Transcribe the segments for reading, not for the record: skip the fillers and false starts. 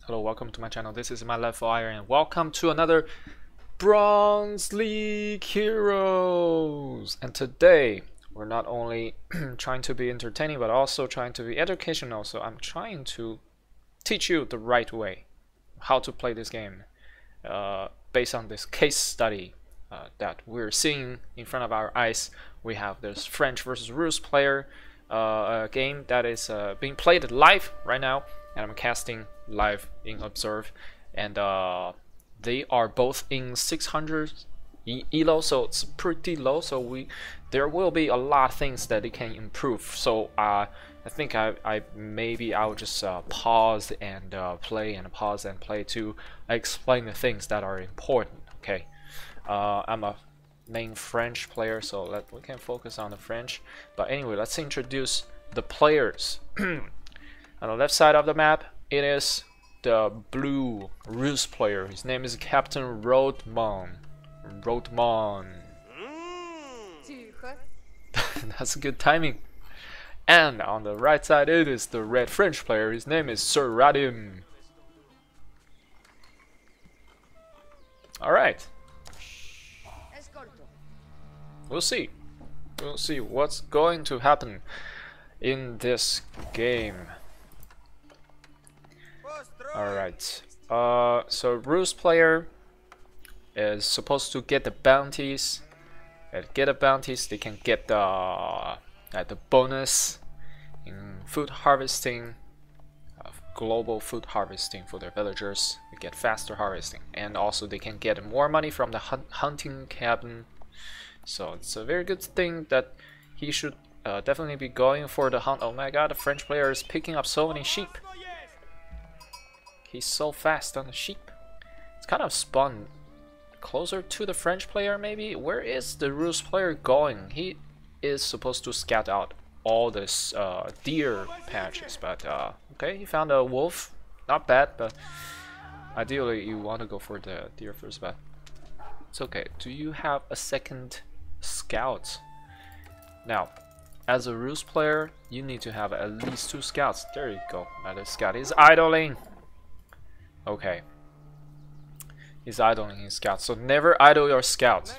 Hello, welcome to my channel. This is my Left Fire, and welcome to another Bronze League Heroes. And today we're not only trying to be entertaining, but also trying to be educational. So I'm trying to teach you the right way how to play this game, based on this case study that we're seeing in front of our eyes. We have this French versus Russe player game that is being played live right now, and I'm casting live in Observe, and they are both in 600 elo, so it's pretty low. So there will be a lot of things that they can improve. So I think maybe I'll just pause and play and pause and play to explain the things that are important. Okay, I'm a main French player, so we can focus on the French. But anyway, let's introduce the players. On the left side of the map, it is the blue Russe player. His name is Captain Rodman. That's good timing. And on the right side, it is the red French player. His name is Sir Radim. Alright. We'll see. We'll see what's going to happen in this game. Alright. So Russe player is supposed to get the bounties. And get the bounties, they can get the bonus in food harvesting, global food harvesting for their villagers. They get faster harvesting, and also they can get more money from the hunting cabin. So it's a very good thing that he should definitely be going for the hunt. Oh my god, the French player is picking up so many sheep. He's so fast on the sheep. It's kind of spun closer to the French player maybe. Where is the Russe player going? He is supposed to scout out all this deer patches, but okay, he found a wolf. Not bad, but ideally you want to go for the deer first, but it's okay. Do you have a second scout? Now, as a Russe player, you need to have at least 2 scouts. There you go. Another scout is idling. Okay. He's idling his scouts. So never idle your scouts,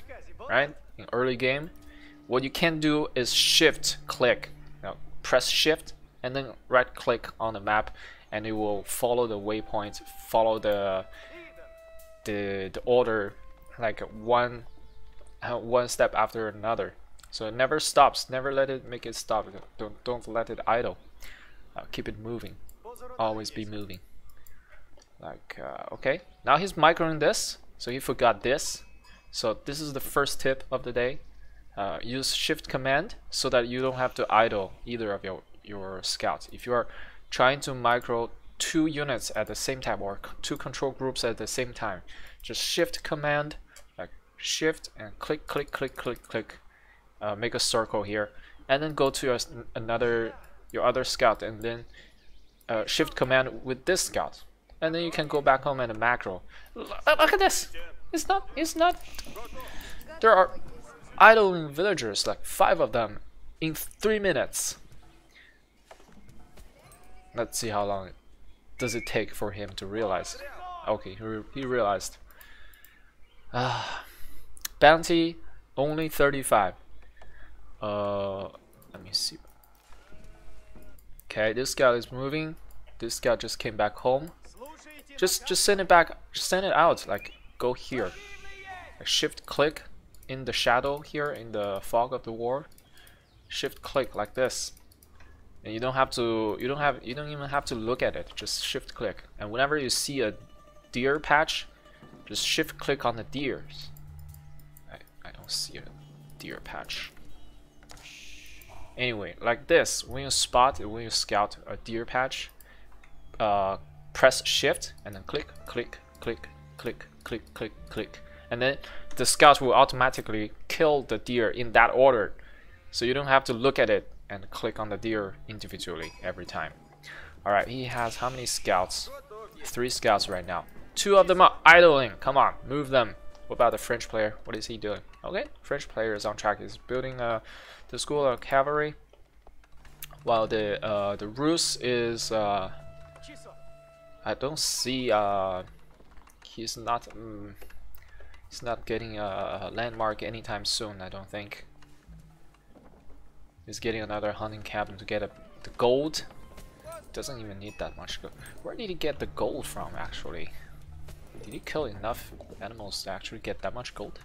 right? In early game, what you can do is shift click. Now, press shift and then right click on the map, and it will follow the waypoint, follow the order, like one step after another. So it never stops. Never let it make it stop. Don't let it idle. Keep it moving. Always be moving. Like okay, now he's microing this, so he forgot this. So this is the first tip of the day. Use shift command so that you don't have to idle either of your scouts. If you are trying to micro 2 units at the same time, or 2 control groups at the same time, just shift command, like shift and click click click click click, make a circle here, and then go to your other scout, and then shift command with this scout, and then you can go back home and a macro. Look at this. It's not. There are idling villagers, like 5 of them in 3 minutes. Let's see how long does it take for him to realize. Okay, he realized. Bounty only 35. Let me see. Okay, this guy is moving. This guy just came back home. Just send it back. Send it out. Like, go here. Like, shift click in the shadow here, in the fog of the war. Shift click like this, and you don't even have to look at it. Just shift click, and whenever you see a deer patch, just shift click on the deers. I don't see a deer patch. Anyway, like this, when you scout a deer patch, press shift and then click click click click click click click, and then the scouts will automatically kill the deer in that order, so you don't have to look at it and click on the deer individually every time. Alright, he has how many scouts? 3 scouts right now. 2 of them are idling. Come on, move them. What about the French player? What is he doing? Okay, French player is on track. He's building the school of cavalry, while the Russe is I don't see he's not getting a landmark anytime soon. I don't think he's getting another hunting cabin to get the gold. Doesn't even need that much gold. Where did he get the gold from actually? Did he kill enough animals to actually get that much gold?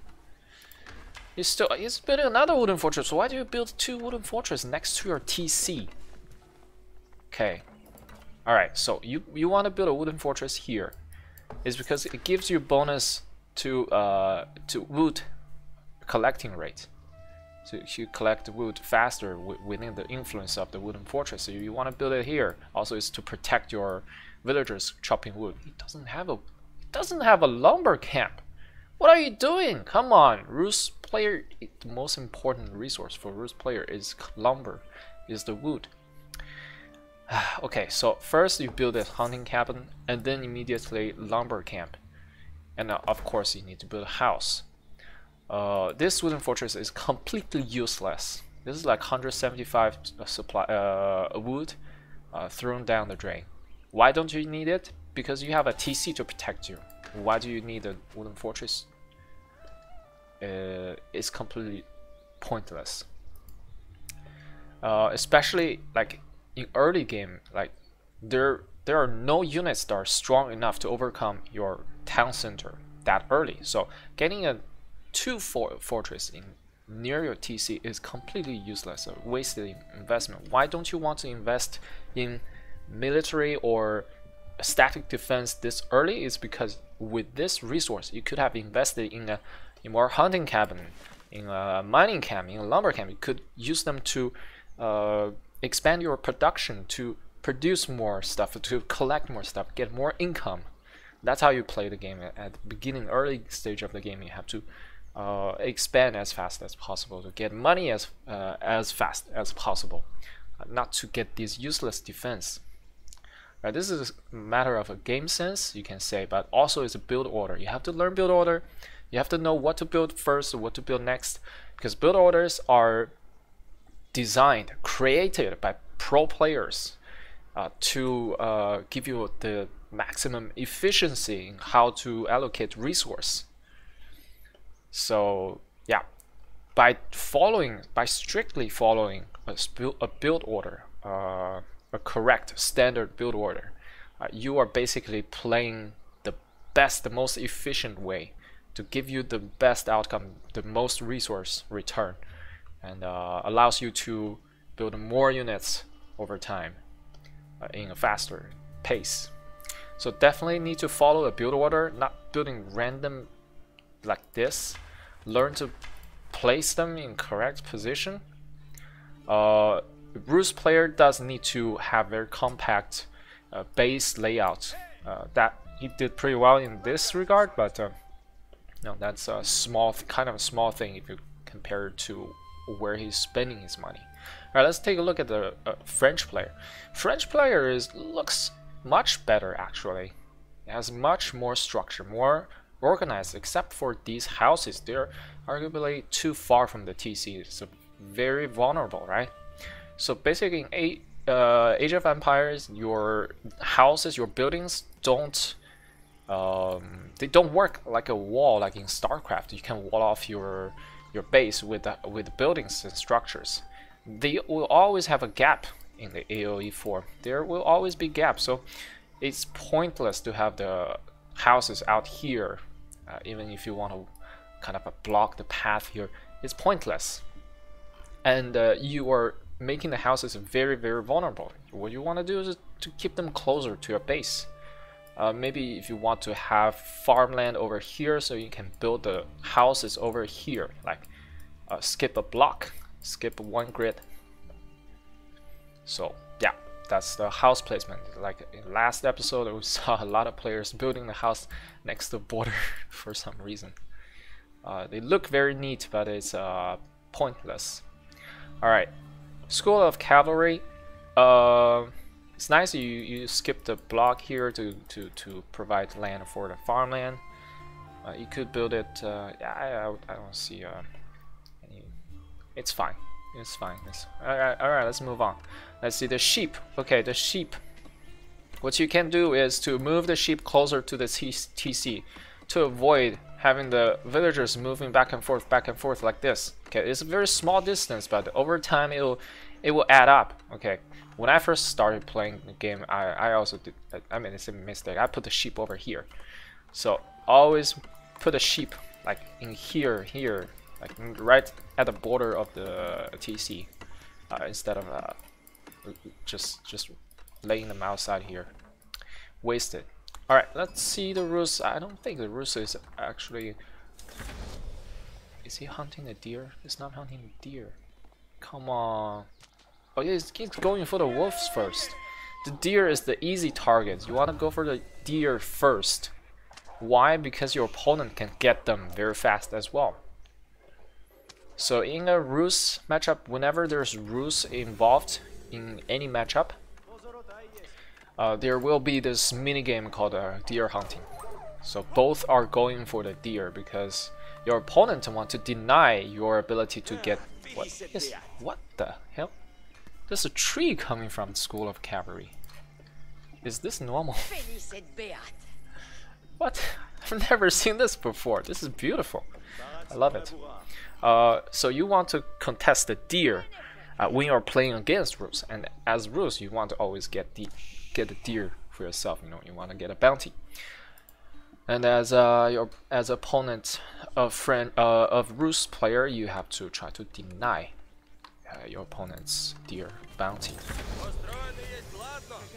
He's building another wooden fortress. So why do you build 2 wooden fortresses next to your TC? Okay. Alright, so you want to build a wooden fortress here. It's because it gives you bonus to wood collecting rate. So you collect wood faster within the influence of the wooden fortress. So you want to build it here. Also, it's to protect your villagers chopping wood. It doesn't have a lumber camp. What are you doing? Come on, Roost player. The most important resource for Roost player is lumber, is the wood. Okay, so first you build a hunting cabin, and then immediately lumber camp, and of course you need to build a house. This wooden fortress is completely useless. This is like 175 wood thrown down the drain. Why don't you need it? Because you have a TC to protect you. Why do you need a wooden fortress? It's completely pointless. Especially like in early game, like there are no units that are strong enough to overcome your town center that early. So getting a 2 fortress in near your TC is completely useless, a wasted investment. Why don't you want to invest in military or static defense this early? Is because with this resource you could have invested in a more hunting cabin, in a mining camp, in a lumber camp. You could use them to expand your production, to produce more stuff, to collect more stuff, get more income. That's how you play the game. At the beginning, early stage of the game, you have to expand as fast as possible to get money as fast as possible, not to get this useless defense. Right, this is a matter of a game sense, you can say, but also it's a build order. You have to learn build order. You have to know what to build first, what to build next, because build orders are designed, created by pro players to give you the maximum efficiency in how to allocate resource. So yeah, by strictly following a build order, a correct standard build order, you are basically playing the best, the most efficient way to give you the best outcome, the most resource return, and allows you to build more units over time in a faster pace. So definitely need to follow a build order, not building random like this. Learn to place them in correct position. Roost player does need to have very compact base layout. That he did pretty well in this regard, but no, that's a kind of a small thing if you compare it to where he's spending his money. All right, let's take a look at the French player. French player looks much better actually. It has much more structure, more organized, except for these houses. They're arguably too far from the TC, so very vulnerable, right? So basically in Age of Empires, your houses, your buildings don't they don't work like a wall like in Starcraft. You can wall off your base with buildings and structures. They will always have a gap in the AoE form. There will always be gaps, so it's pointless to have the houses out here. Even if you want to kind of block the path here, it's pointless. And you are making the houses very, very vulnerable. What you want to do is to keep them closer to your base. Maybe if you want to have farmland over here, so you can build the houses over here, like skip a block, skip one grid. So yeah, that's the house placement. Like in last episode, we saw a lot of players building the house next to the border for some reason. They look very neat, but it's pointless. All right, School of Cavalry. It's nice you skip the block here to provide land for the farmland. You could build it. Yeah, I don't see any. It's fine. It's fine. All right. Let's move on. Let's see the sheep. Okay, the sheep. What you can do is to move the sheep closer to the TC to avoid having the villagers moving back and forth like this. Okay, it's a very small distance, but over time it will add up. Okay, when I first started playing the game, I also did. I mean, it's a mistake. I put the sheep over here, so always put a sheep like in here, like right at the border of the TC, instead of just laying them outside here. Wasted. Alright, let's see the roost. I don't think the roost is actually... Is he hunting the deer? He's not hunting the deer. Come on. Oh yeah, he's going for the wolves first. The deer is the easy target. You want to go for the deer first. Why? Because your opponent can get them very fast as well. So in a roost matchup, whenever there's roost involved in any matchup, there will be this mini game called deer hunting. So both are going for the deer because your opponent want to deny your ability to get what the hell? There's a tree coming from the School of Cavalry. Is this normal? What? I've never seen this before. This is beautiful. I love it. So you want to contest the deer when you're playing against Roos, and as Roos, you want to always get the deer for yourself. You know, you want to get a bounty. And as your opponent, of Roos player, you have to try to deny your opponent's deer bounty.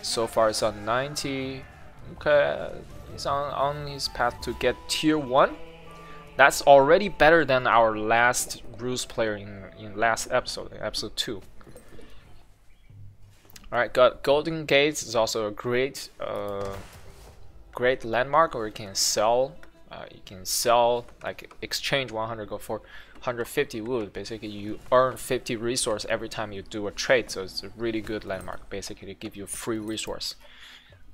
So far, it's on 90. Okay, he's on his path to get tier 1. That's already better than our last Roos player in last episode, episode 2. Alright, got Golden Gates is also a great great landmark where you can sell. Like exchange 100, go for 150 wood. Basically, you earn 50 resource every time you do a trade, so it's a really good landmark. Basically, to give you free resource.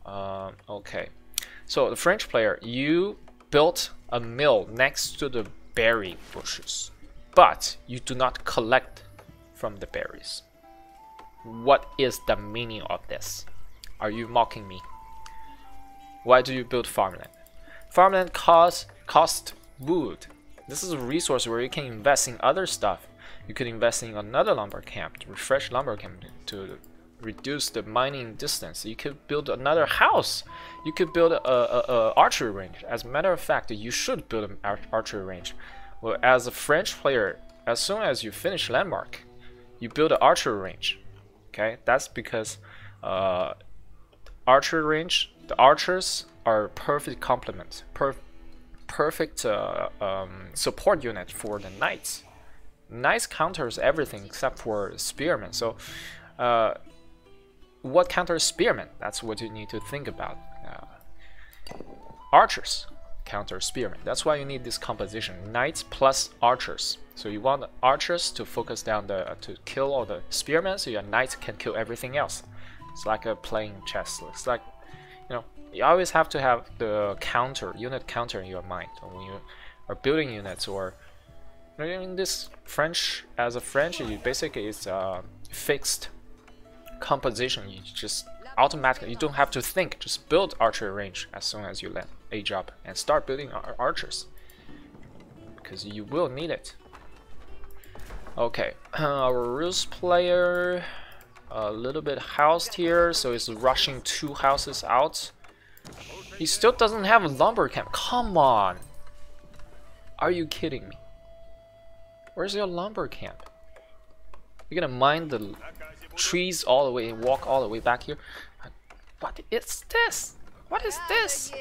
Okay, so the French player, you built a mill next to the berry bushes, but you do not collect from the berries. What is the meaning of this? Are you mocking me? Why do you build farmland? Farmland cost wood. This is a resource where you can invest in other stuff. You could invest in another lumber camp, to refresh lumber camp, to reduce the mining distance. You could build another house. You could build a archery range. As a matter of fact, you should build an archery range. Well, as a French player, as soon as you finish landmark, you build an archery range. Okay, that's because archery range, the archers are perfect complement, perfect support unit for the knights. Knights counters everything except for spearmen. So what counters spearmen? That's what you need to think about. Archers counter spearmen. That's why you need this composition: knights plus archers. So you want the archers to focus down to kill all the spearmen, so your knights can kill everything else. It's like playing chess. It's like, you know, you always have to have the unit counter in your mind when you are building units. Or in this French, as a French, you basically it's a fixed composition. You just automatically, you don't have to think, just build archery range as soon as you let age up and start building archers, because you will need it. Okay, our Roos player a little bit housed here, so he's rushing 2 houses out. He still doesn't have a lumber camp. Come on, are you kidding me? Where's your lumber camp? You're gonna mine the trees all the way and walk all the way back here? What is this? What is this?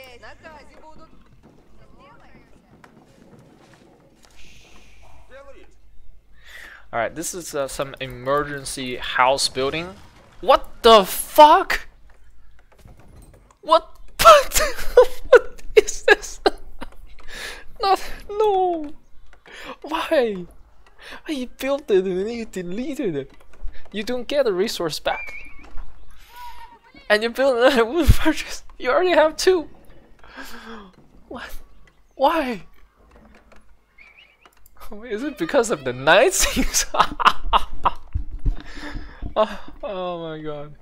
Alright, this is some emergency house building. What the fuck? What is this? No. Why? You built it and then you deleted it. You don't get the resource back. And you build another wood purchase. You already have 2. What? Why? Is it because of the knights? Oh my god.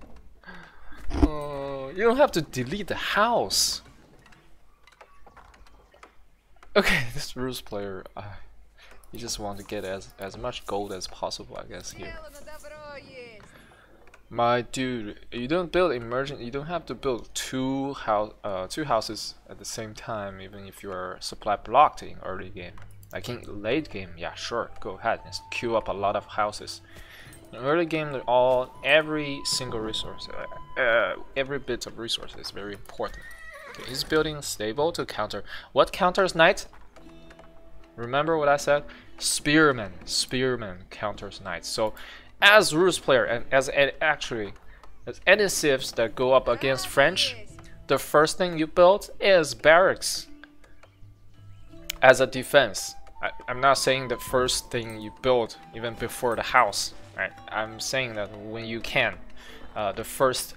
Oh You don't have to delete the house. Okay, this Rus player, you just want to get as much gold as possible, I guess here. My dude, you don't build emergent. You don't have to build two houses at the same time, even if you are supply blocked in early game. Like in late game, yeah, sure, go ahead and queue up a lot of houses. In early game, every single resource, every bit of resource is very important. Okay, is building stable to counter. What counters knight? Remember what I said? Spearman. Spearman counters knights. So, as Rus player and as any civs that go up against French, the first thing you build is barracks as a defense. I'm not saying the first thing you build even before the house. Right? I'm saying that when you can, the first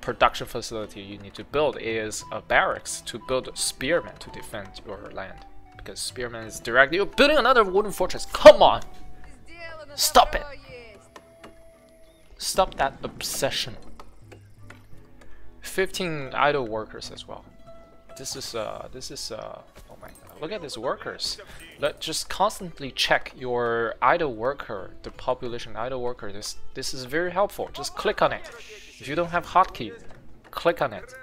production facility you need to build is a barracks to build spearmen to defend your land. Because spearmen is directly. You're building another wooden fortress. Come on! Stop it! Stop that obsession. 15 idle workers as well. This is oh my god, look at these workers. Just constantly check your idle worker, the population idle worker. This is very helpful. Just click on it. If you don't have hotkey, click on it.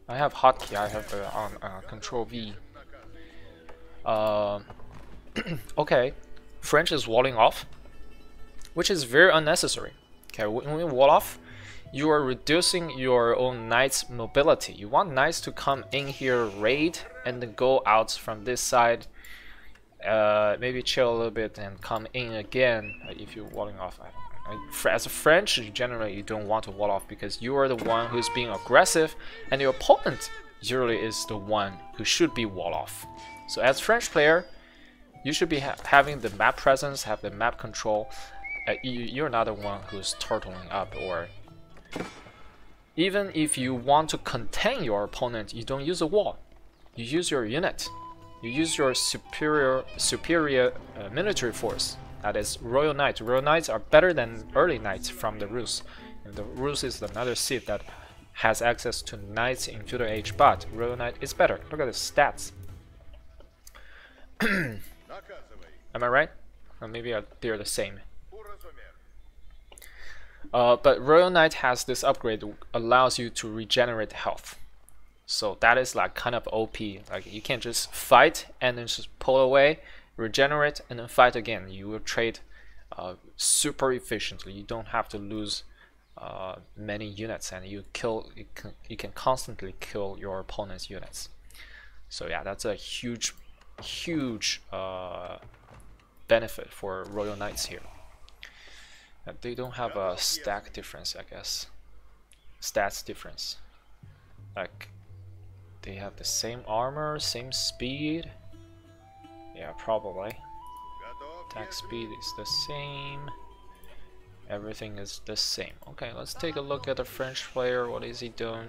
I have hotkey. I have on Control V. Okay, French is walling off, which is very unnecessary. Okay, when you wall off, you are reducing your own knight's mobility. You want knights to come in here, raid, and then go out from this side, maybe chill a little bit and come in again. If you're walling off, as a French, generally you don't want to wall off because you are the one who's being aggressive, and your opponent usually is the one who should be wall off. So as French player, you should be having the map presence, have the map control. You're not the one who's turtling up, or even if you want to contain your opponent, you don't use a wall. You use your unit. You use your superior military force. That is Royal Knight. Royal Knights are better than early Knights from the Rus. And the Rus is another civ that has access to Knights in Feudal Age, but Royal Knight is better. Look at the stats. Am I right? Or maybe they're the same. But Royal Knight has this upgrade that allows you to regenerate health. So that is like kind of OP. Like you can't just fight and then just pull away, regenerate, and then fight again. You will trade super efficiently. You don't have to lose many units, and you can constantly kill your opponent's units. So yeah, that's a huge benefit for Royal Knights here. They don't have a stack difference, I guess. Stats difference. Like, they have the same armor, same speed. Yeah, probably. Attack speed is the same. Everything is the same. Okay, let's take a look at the French player. What is he doing?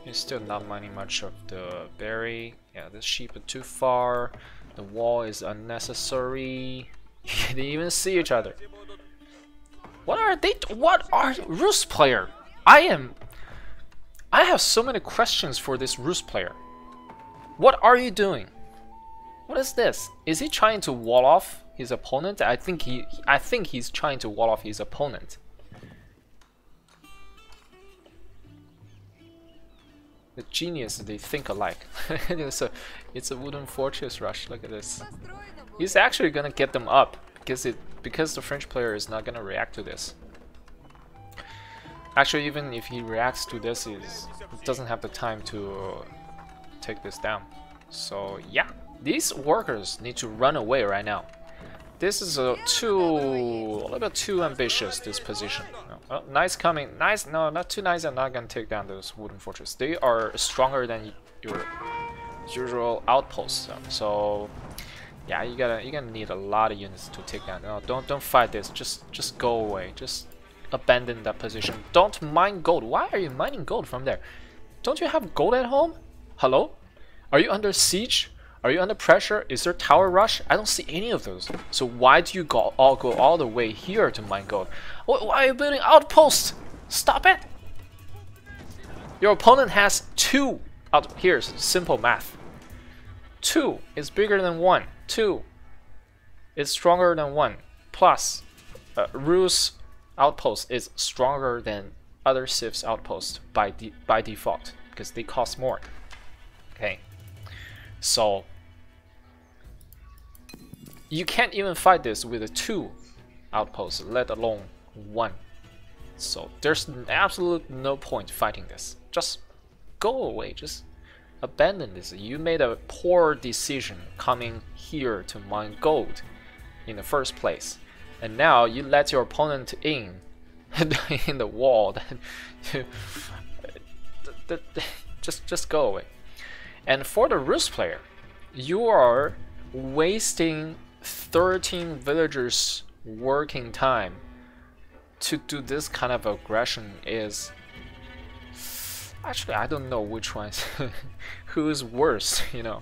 He's still not mining much of the berry. Yeah, the sheep are too far. The wall is unnecessary. They even see each other. What are Rus player? I have so many questions for this Rus player. What are you doing? What is this? Is he trying to wall off his opponent? I think he's trying to wall off his opponent. The genius, they think alike. it's a wooden fortress rush. Look at this. He's actually gonna get them up because the French player is not gonna react to this. Actually, even if he reacts to this, he doesn't have the time to take this down. So yeah, these workers need to run away right now. This is a little bit too ambitious, this position. Oh, nice coming. Nice. No, not too nice. I'm not gonna take down those wooden fortresses. They are stronger than your usual outposts. So yeah, you're gonna need a lot of units to take down. No, don't fight this. Just go away. Just abandon that position. Don't mine gold. Why are you mining gold from there? Don't you have gold at home? Hello? Are you under siege? Are you under pressure? Is there tower rush? I don't see any of those. So why do you go all the way here to mine gold? Why are you building outposts? Stop it! Your opponent has 2 out. Here's simple math. 2 is bigger than 1. 2 is stronger than 1. Plus, Ru's outpost is stronger than other civs outpost by default because they cost more. Okay, so you can't even fight this with a 2 outpost, let alone 1. So there's absolute no point fighting this. Just go away. Just abandon this. You made a poor decision coming here to mine gold in the first place, and now you let your opponent in in the wall. just go away. And for the Rus player, you are wasting 13 villagers working time to do this kind of aggression. Is actually, I don't know which one's who is worse, you know.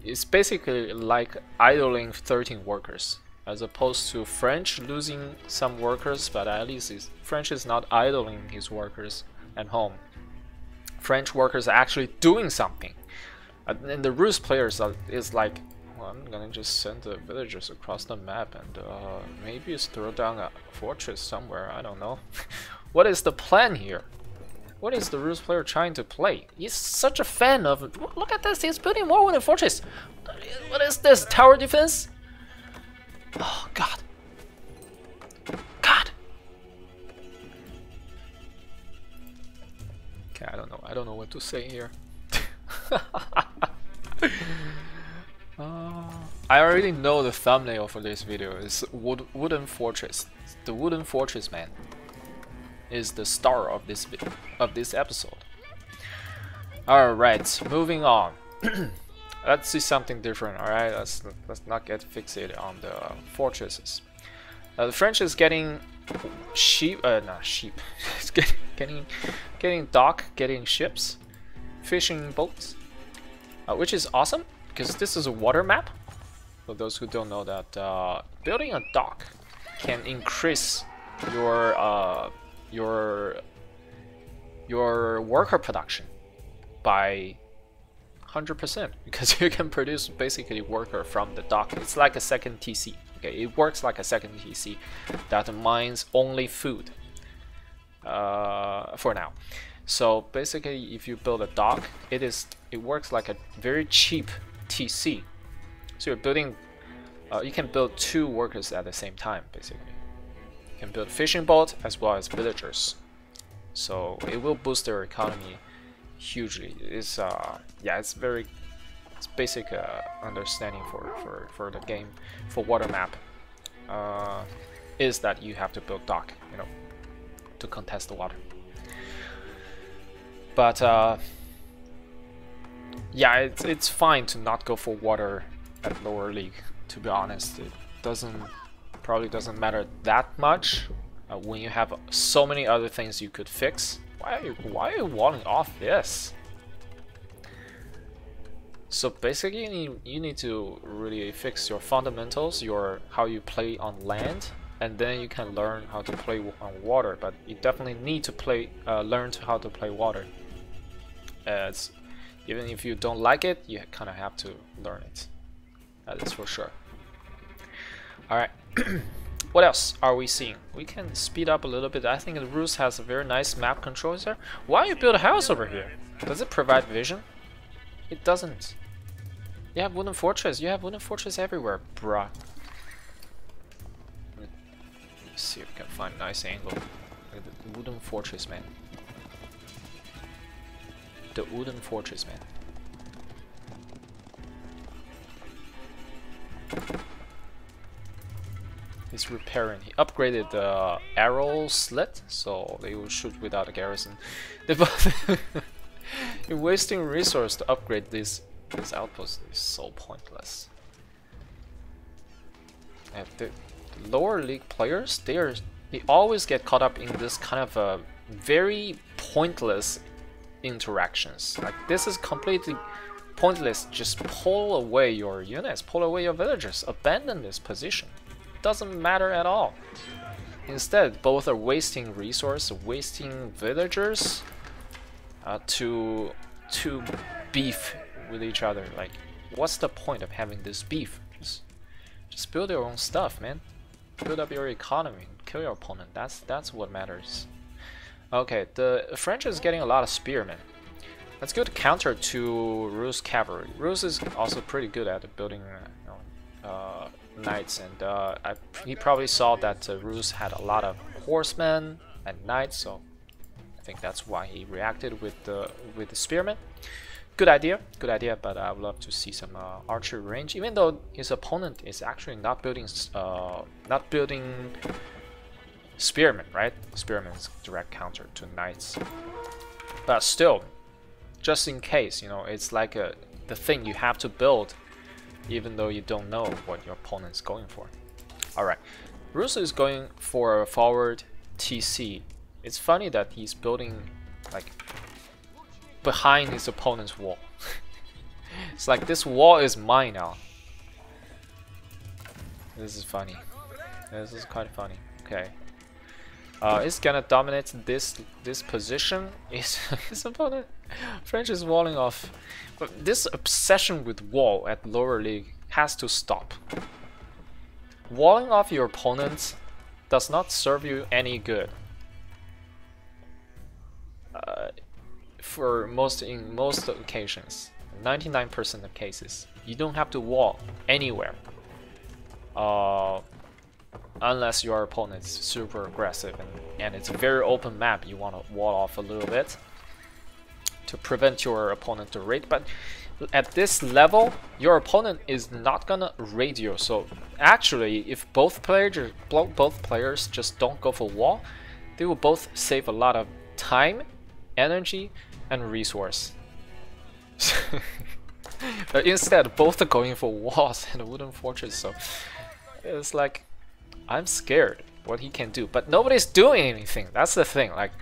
It's basically like idling 13 workers as opposed to French losing some workers, but at least French is not idling his workers at home. French workers are actually doing something. And the Rus players is like, well, I'm gonna just send the villagers across the map and maybe just throw down a fortress somewhere. I don't know. What is the plan here? What is the Rus player trying to play? He's such a fan of. Look at this. He's building more with a fortress. What is this? Tower defense? Oh God. God. Okay, I don't know. I don't know what to say here. I already know the thumbnail for this video is wooden fortress. The wooden fortress man is the star of this episode. All right, moving on. Let's see something different. All right, let's not get fixated on the fortresses. The French is getting not sheep. It's getting dock, getting ships, fishing boats, which is awesome because this is a water map. For those who don't know that, building a dock can increase your worker production by 100% because you can produce basically worker from the dock. It's like a second TC. Okay, it works like a second TC that mines only food for now. So basically, if you build a dock, it works like a very cheap TC. So you're building, you can build 2 workers at the same time. Basically, you can build fishing boat as well as villagers. So it will boost their economy hugely. It's yeah, it's basic understanding for the game for water map is that you have to build dock, you know, to contest the water. But yeah, it's fine to not go for water at lower league. To be honest, it probably doesn't matter that much when you have so many other things you could fix. Why are you walling off this? So basically, you need to really fix your fundamentals, how you play on land, and then you can learn how to play on water. But you definitely need to learn how to play water. Even if you don't like it, you kind of have to learn it. That is for sure. All right. What else are we seeing? We can speed up a little bit. I think the Rus has a very nice map controls there. Why you build a house over here? Does it provide vision? It doesn't. You have wooden fortress. You have wooden fortress everywhere, bruh. Let's see if we can find a nice angle. Look at the wooden fortress, man. The wooden fortress, man. He's repairing. He upgraded the arrow slit, so they will shoot without a garrison. You're wasting resource to upgrade this outpost. Is so pointless. And the lower league players, they always get caught up in this kind of very pointless interactions. Like, this is completely pointless. Just pull away your units, pull away your villagers, abandon this position. Doesn't matter at all. Instead, both are wasting resource, wasting villagers, to beef with each other. Like, what's the point of having this beef? Just build your own stuff, man. Build up your economy, kill your opponent. That's what matters. Okay, the French is getting a lot of spearmen. Let's go to counter to Rus cavalry. Rus is also pretty good at building knights, and he probably saw that Rus had a lot of horsemen and knights, so I think that's why he reacted with the spearmen. Good idea, but I would love to see some archery range, even though his opponent is actually not building spearmen, right? Spearmen is direct counter to knights, but still, just in case, you know, it's like the thing you have to build, even though you don't know what your opponent's going for. All right, Rus is going for a forward TC. It's funny that he's building like behind his opponent's wall. It's like, this wall is mine now. This is funny. This is quite funny. Okay. It's gonna dominate this position. His opponent, French, is walling off. But this obsession with wall at lower league has to stop. Walling off your opponent does not serve you any good. In most occasions, 99% of cases, you don't have to wall anywhere. Unless your opponent is super aggressive and it's a very open map, you want to wall off a little bit to prevent your opponent to raid. But at this level, your opponent is not gonna raid you. So actually, if both players just don't go for wall, they will both save a lot of time, energy, and resource. But instead, both are going for walls and a wooden fortress. So it's like, I'm scared what he can do, but nobody's doing anything. That's the thing. Like,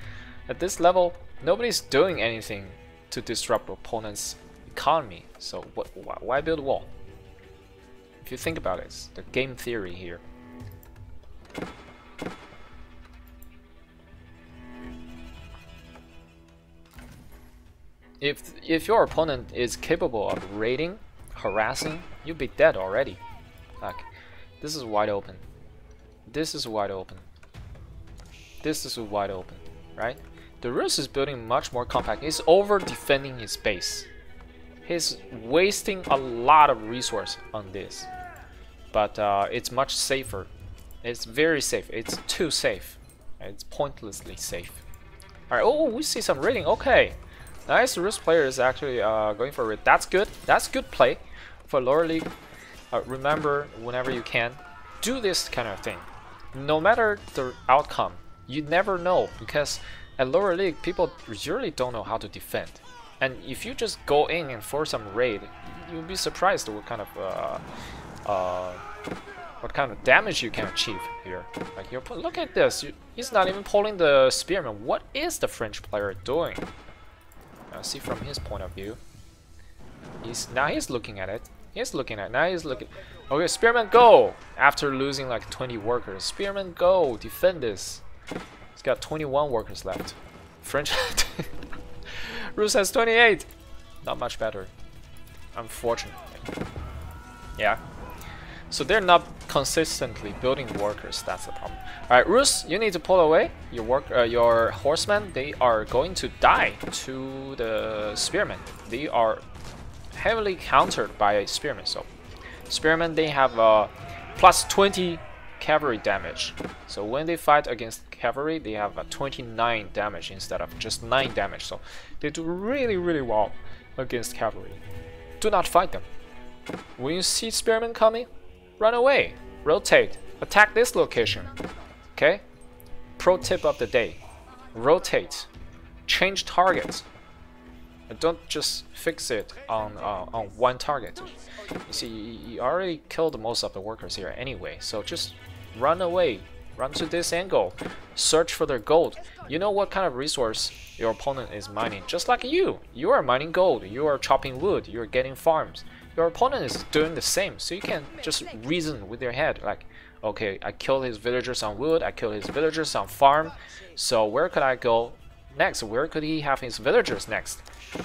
at this level, nobody's doing anything to disrupt opponent's economy. So why build a wall? If you think about it, it's the game theory here. If your opponent is capable of raiding, harassing, you'll be dead already. Like, this is wide open. This is wide open. This is wide open, right? The Rus is building much more compact. He's over defending his base. He's wasting a lot of resource on this. But it's much safer. It's very safe. It's too safe. It's pointlessly safe. Alright, oh, we see some raiding. Okay. Nice, the Rus player is actually going for it. That's good. That's good play for lower league. Remember, whenever you can, do this kind of thing. No matter the outcome, you never know, because at lower league, people usually don't know how to defend. And if you just go in and force some raid, you'll be surprised what kind of damage you can achieve here. Like, look at this. He's not even pulling the spearman. What is the French player doing? See from his point of view. Now he's looking at it. Now he's looking. Okay, spearman, go! After losing like 20 workers, spearman, go! Defend this. He's got 21 workers left. French. Rus has 28. Not much better, unfortunately. Yeah. So they're not consistently building workers. That's the problem. All right, Rus, you need to pull away. Your horsemen, they are going to die to the spearmen. They are heavily countered by a spearman. So spearmen, they have plus 20 cavalry damage. So when they fight against cavalry, they have 29 damage instead of just 9 damage. So they do really, really well against cavalry. Do not fight them. When you see spearmen coming, run away, rotate, attack this location. Okay? Pro tip of the day: rotate, change targets. Don't just fix it on one target. You see, you already killed most of the workers here anyway, so just run away, run to this angle, search for their gold. You know what kind of resource your opponent is mining, just like you. You are mining gold, you are chopping wood, you are getting farms. Your opponent is doing the same, so you can just reason with your head, like, okay, I killed his villagers on wood, I killed his villagers on farm, so where could I go next? Where could he have his villagers next?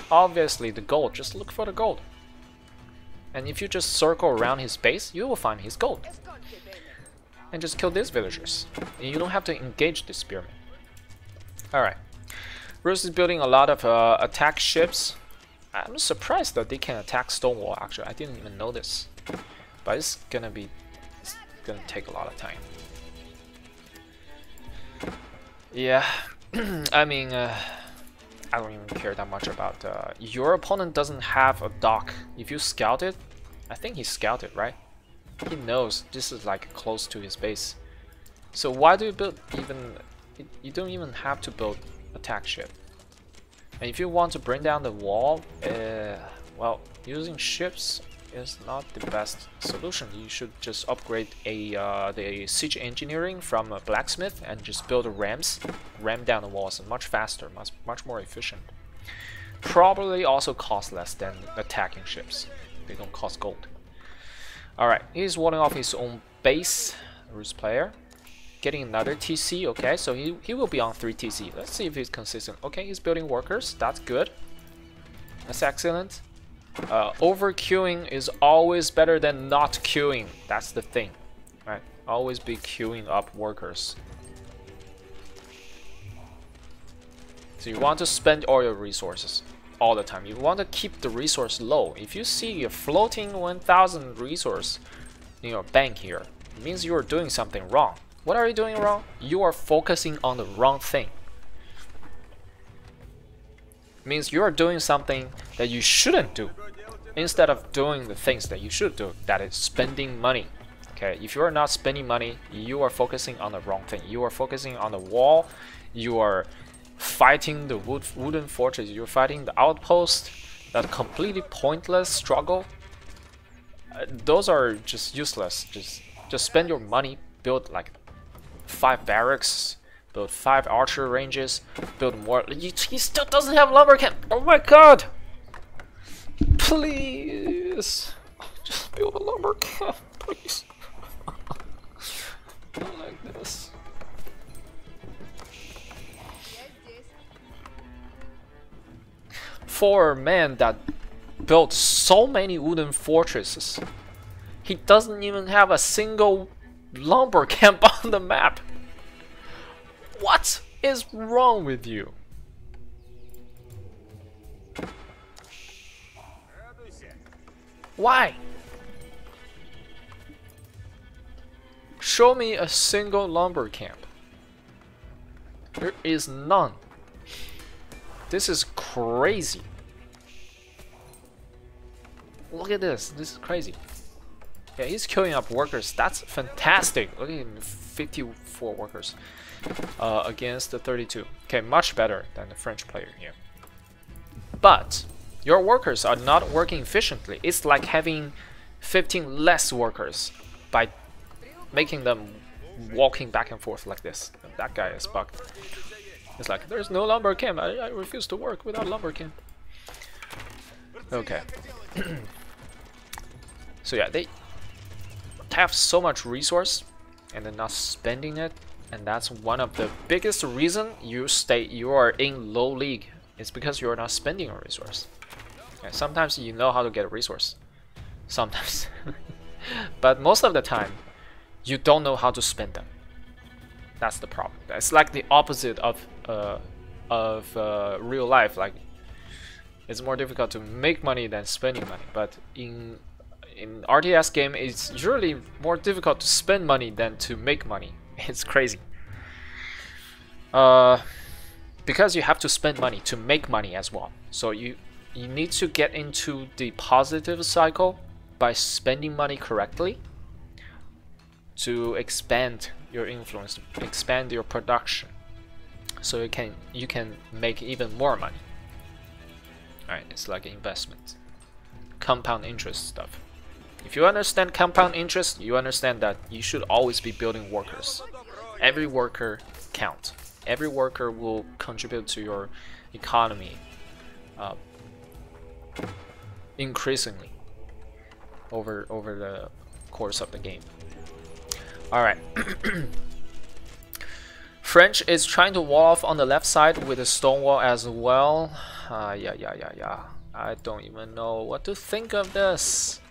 Obviously the gold. Just look for the gold. And if you just circle around his base, you will find his gold. And just kill these villagers. And you don't have to engage the spearmen. Alright. Rus is building a lot of attack ships. I'm surprised that they can attack Stonewall, actually. I didn't even know this. But it's gonna take a lot of time. Yeah, I mean, I don't even care that much about your opponent doesn't have a dock. If you scout it, I think he scouted, right? He knows this is like close to his base. So why do you build even? You don't even have to build attack ship. And if you want to bring down the wall, well, using ships is not the best solution. You should just upgrade the siege engineering from a blacksmith and just build rams, ram down the walls, and much faster, much more efficient. Probably also cost less than attacking ships. They don't cost gold. Alright, he's warding off his own base, Rus player. Getting another TC, okay, so he will be on 3 TC. Let's see if he's consistent. Okay, he's building workers, that's good. That's excellent. Over queuing is always better than not queuing. That's the thing, right? Always be queuing up workers. So you want to spend all your resources all the time. You want to keep the resource low. If you see a floating 1000 resource in your bank here, it means you are doing something wrong. What are you doing wrong? You are focusing on the wrong thing. It means you are doing something that you shouldn't do instead of doing the things that you should do, that is spending money. Okay, if you are not spending money, you are focusing on the wrong thing. You are focusing on the wall, you are fighting the wooden fortress, you're fighting the outpost, that completely pointless struggle. Those are just useless. Just spend your money, build like 5 barracks, build 5 archer ranges, build more. He still doesn't have lumber camp. Oh my god! Please, just build a lumber camp, please. Not like this. For a man that built so many wooden fortresses, he doesn't even have a single lumber camp on the map. What is wrong with you? Why? Show me a single lumber camp. There is none. This is crazy. Look at this. This is crazy. Yeah, he's queuing up workers. That's fantastic. Look at him, 54 workers against the 32. Okay, much better than the French player here. But your workers are not working efficiently. It's like having 15 less workers by making them walking back and forth like this. That guy is bugged. It's like, there's no lumber camp. I refuse to work without lumber camp. Okay. So yeah, they have so much resource and they're not spending it, and that's one of the biggest reason you are in low league. It's because you're not spending a resource. Okay, sometimes you know how to get a resource, sometimes, but most of the time you don't know how to spend them. That's the problem. It's like the opposite of real life. Like, it's more difficult to make money than spending money, but in RTS game, it's usually more difficult to spend money than to make money. It's crazy. Because you have to spend money to make money as well. So you need to get into the positive cycle by spending money correctly to expand your influence, expand your production, so you can make even more money. Alright, it's like an investment, compound interest stuff. If you understand compound interest, you understand that you should always be building workers. Every worker counts. Every worker will contribute to your economy increasingly over the course of the game. Alright. French is trying to wall off on the left side with a stone wall as well. Yeah. I don't even know what to think of this.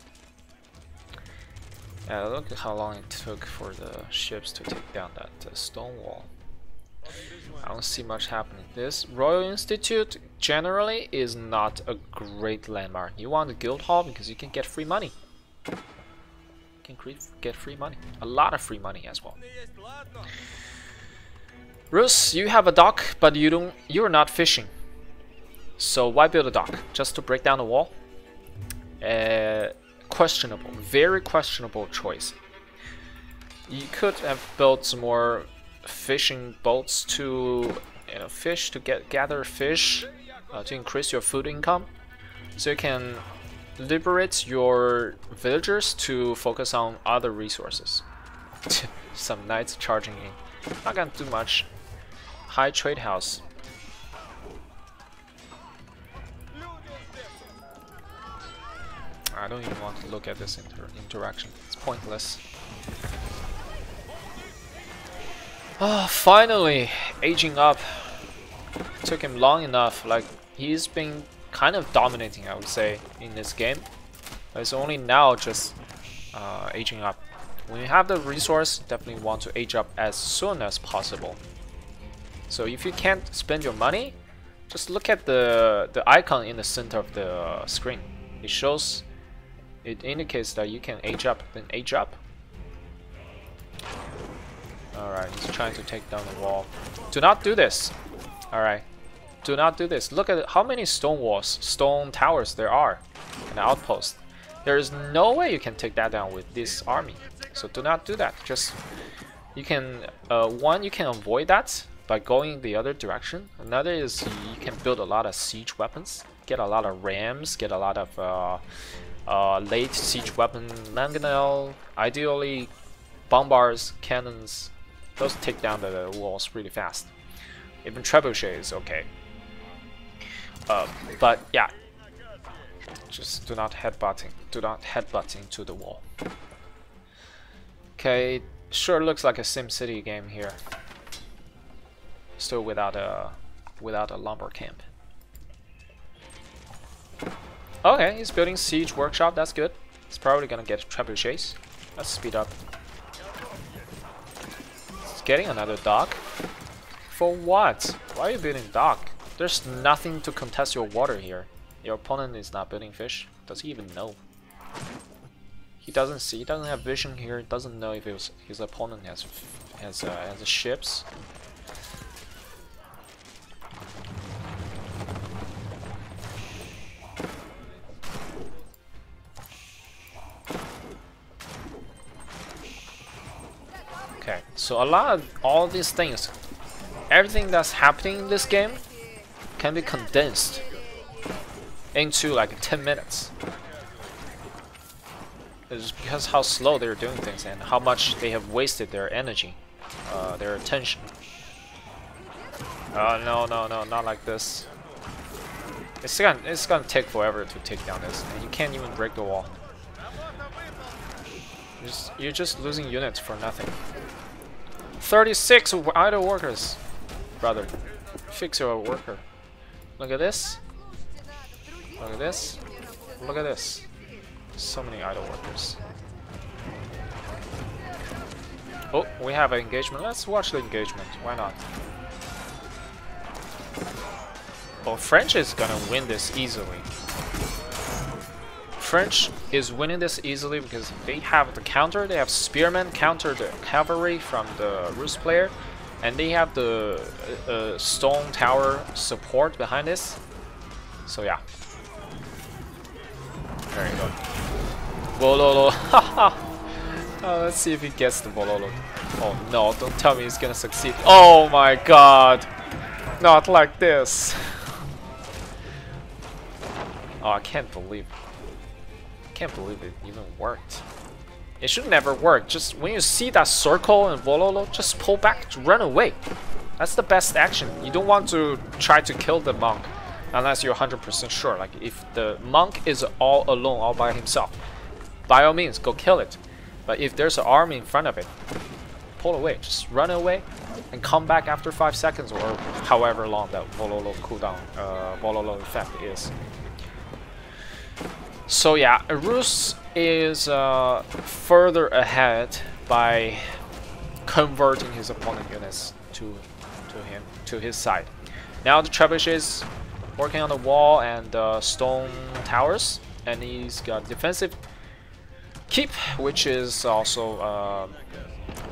Yeah, look at how long it took for the ships to take down that stone wall. I don't see much happening. This Royal Institute generally is not a great landmark. You want the guild hall because you can get free money. You can get free money. A lot of free money as well. Rus, you have a dock, but you're not fishing. So why build a dock? Just to break down the wall? Questionable, very questionable choice. You could have built some more fishing boats to fish, to gather fish, to increase your food income, so you can liberate your villagers to focus on other resources. Some knights charging in. Not gonna do much. High trade house. I don't even want to look at this interaction. It's pointless. Oh, finally, aging up. It took him long enough. Like, he's been kind of dominating, I would say, in this game. But it's only now just aging up. When you have the resource, definitely want to age up as soon as possible. So if you can't spend your money, just look at the icon in the center of the screen. It indicates that you can age up, then age up. Alright, he's trying to take down the wall. Do not do this. Alright. Do not do this. Look at how many stone walls, stone towers there are in the outpost. There is no way you can take that down with this army. So do not do that. Just, you can, one, you can avoid that by going the other direction. Another is you can build a lot of siege weapons. Get a lot of rams, get a lot of late siege weapon, mangonel, ideally bombards, cannons. Those take down the walls really fast. Even trebuchet is okay. But yeah, just do not headbutting. Do not headbutt into the wall. Okay, sure looks like a SimCity game here. Still without a lumber camp. Okay, he's building siege workshop. That's good. He's probably gonna get trebuchets. Let's speed up. He's getting another dock. For what? Why are you building dock? There's nothing to contest your water here. Your opponent is not building fish. Does he even know? He doesn't see. He doesn't have vision here. He doesn't know if his opponent has ships. Okay, so all these things, everything that's happening in this game can be condensed into like 10 minutes. It's because how slow they're doing things and how much they have wasted their energy, their attention. No, not like this. It's gonna take forever to take down this, and you can't even break the wall. You're just losing units for nothing. 36 idle workers, brother. Fix your worker. Look at this. Look at this. Look at this. So many idle workers. Oh, we have an engagement. Let's watch the engagement. Why not? Oh, French is gonna win this easily. French is winning this easily because they have the counter. They have spearmen counter the cavalry from the Rus player, and they have the stone tower support behind this. So yeah. There you go. Bololo. Haha. Let's see if he gets the Bololo. Oh no, don't tell me he's gonna succeed. Oh my god. Not like this. Oh, I can't believe it even worked. It should never work. Just when you see that circle and Bololo, just pull back, run away. That's the best action. You don't want to try to kill the monk unless you're 100% sure. Like if the monk is all alone, all by himself, by all means, go kill it. But if there's an army in front of it, pull away. Just run away and come back after 5 seconds or however long that Vololo cooldown, Vololo effect is. So yeah, Rus is further ahead by converting his opponent units to his side. Now the Trebuchet is working on the wall and stone towers, and he's got defensive keep, which is also